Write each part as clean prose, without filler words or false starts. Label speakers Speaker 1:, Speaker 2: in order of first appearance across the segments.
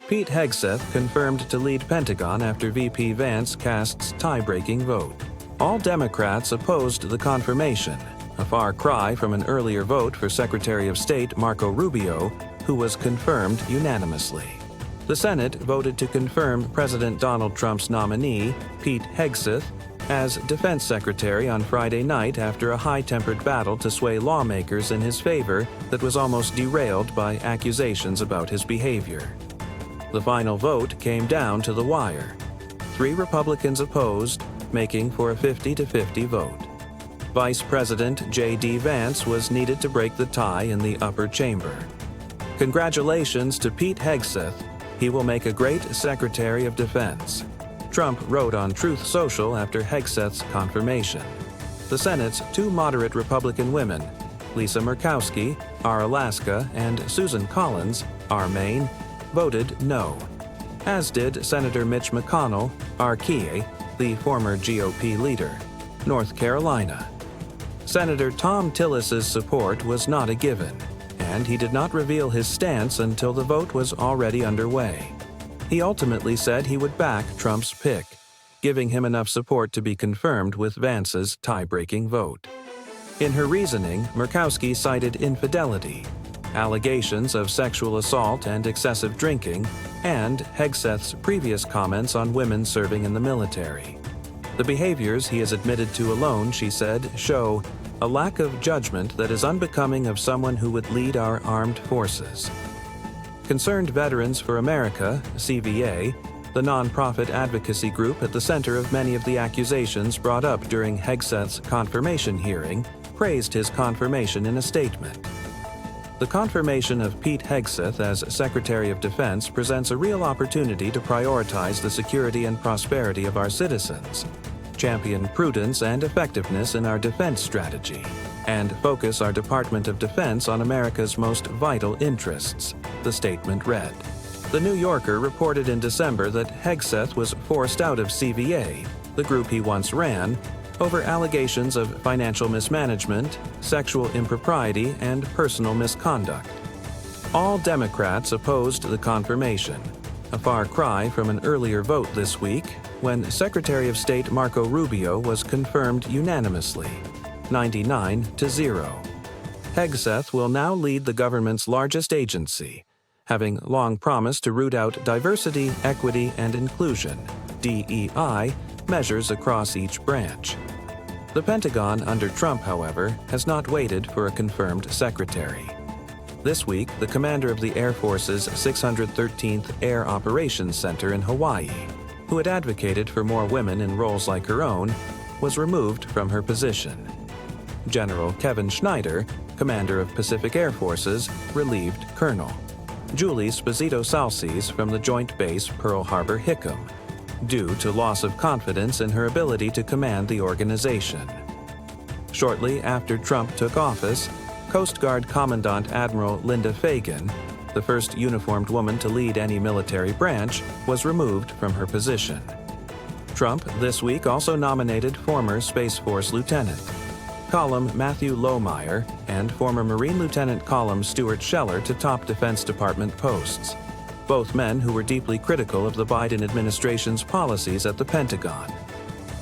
Speaker 1: Pete Hegseth confirmed to lead Pentagon after VP Vance casts tie-breaking vote. All Democrats opposed the confirmation, a far cry from an earlier vote for Secretary of State Marco Rubio, who was confirmed unanimously. The Senate voted to confirm President Donald Trump's nominee, Pete Hegseth, as Defense Secretary on Friday night after a high-tempered battle to sway lawmakers in his favor that was almost derailed by accusations about his behavior. The final vote came down to the wire. 3 Republicans opposed, making for a 50-50 vote. Vice President J.D. Vance was needed to break the tie in the upper chamber. Congratulations to Pete Hegseth. He will make a great Secretary of Defense. Trump wrote on Truth Social after Hegseth's confirmation. The Senate's 2 moderate Republican women, Lisa Murkowski, R. Alaska, and Susan Collins, R. Maine, voted no, as did Senator Mitch McConnell, R. Key, the former GOP leader, North Carolina. Senator Thom Tillis's support was not a given, and he did not reveal his stance until the vote was already underway. He ultimately said he would back Trump's pick, giving him enough support to be confirmed with Vance's tie-breaking vote. In her reasoning, Murkowski cited infidelity, allegations of sexual assault and excessive drinking, and Hegseth's previous comments on women serving in the military. The behaviors he has admitted to alone, she said, show a lack of judgment that is unbecoming of someone who would lead our armed forces. Concerned Veterans for America, CVA, the nonprofit advocacy group at the center of many of the accusations brought up during Hegseth's confirmation hearing, praised his confirmation in a statement. The confirmation of Pete Hegseth as Secretary of Defense presents a real opportunity to prioritize the security and prosperity of our citizens, champion prudence and effectiveness in our defense strategy, and focus our Department of Defense on America's most vital interests, the statement read. The New Yorker reported in December that Hegseth was forced out of CVA, the group he once ran, over allegations of financial mismanagement, sexual impropriety, and personal misconduct. All Democrats opposed the confirmation, a far cry from an earlier vote this week when Secretary of State Marco Rubio was confirmed unanimously, 99-0. Hegseth will now lead the government's largest agency, having long promised to root out diversity, equity, and inclusion, DEI, measures across each branch. The Pentagon under Trump, however, has not waited for a confirmed secretary. This week, the commander of the Air Force's 613th Air Operations Center in Hawaii, who had advocated for more women in roles like her own, was removed from her position. General Kevin Schneider, commander of Pacific Air Forces, relieved Colonel Julie Sposito-Salces from the Joint Base Pearl Harbor-Hickam, due to loss of confidence in her ability to command the organization. Shortly after Trump took office, Coast Guard Commandant Admiral Linda Fagan, the first uniformed woman to lead any military branch, was removed from her position. Trump this week also nominated former Space Force Lieutenant Column Matthew Lohmeyer and former Marine Lieutenant Column Stuart Scheller to top Defense Department posts, both men who were deeply critical of the Biden administration's policies at the Pentagon.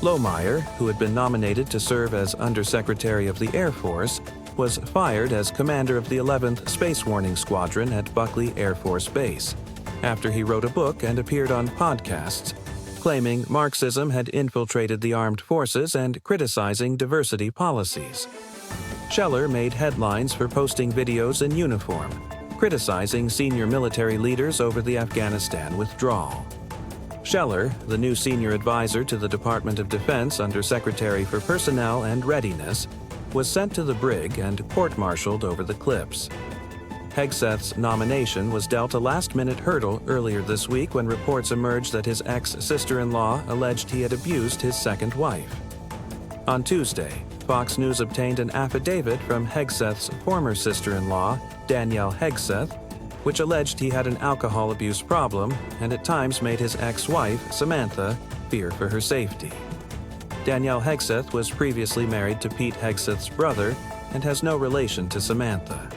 Speaker 1: Lohmeyer, who had been nominated to serve as Undersecretary of the Air Force, was fired as commander of the 11th Space Warning Squadron at Buckley Air Force Base, after he wrote a book and appeared on podcasts, claiming Marxism had infiltrated the armed forces and criticizing diversity policies. Scheller made headlines for posting videos in uniform, criticizing senior military leaders over the Afghanistan withdrawal. Scheller, the new senior advisor to the Department of Defense under Secretary for Personnel and Readiness, was sent to the brig and court-martialed over the cliffs. Hegseth's nomination was dealt a last-minute hurdle earlier this week when reports emerged that his ex-sister-in-law alleged he had abused his second wife. On Tuesday, Fox News obtained an affidavit from Hegseth's former sister-in-law, Danielle Hegseth, which alleged he had an alcohol abuse problem and at times made his ex-wife, Samantha, fear for her safety. Danielle Hegseth was previously married to Pete Hegseth's brother and has no relation to Samantha.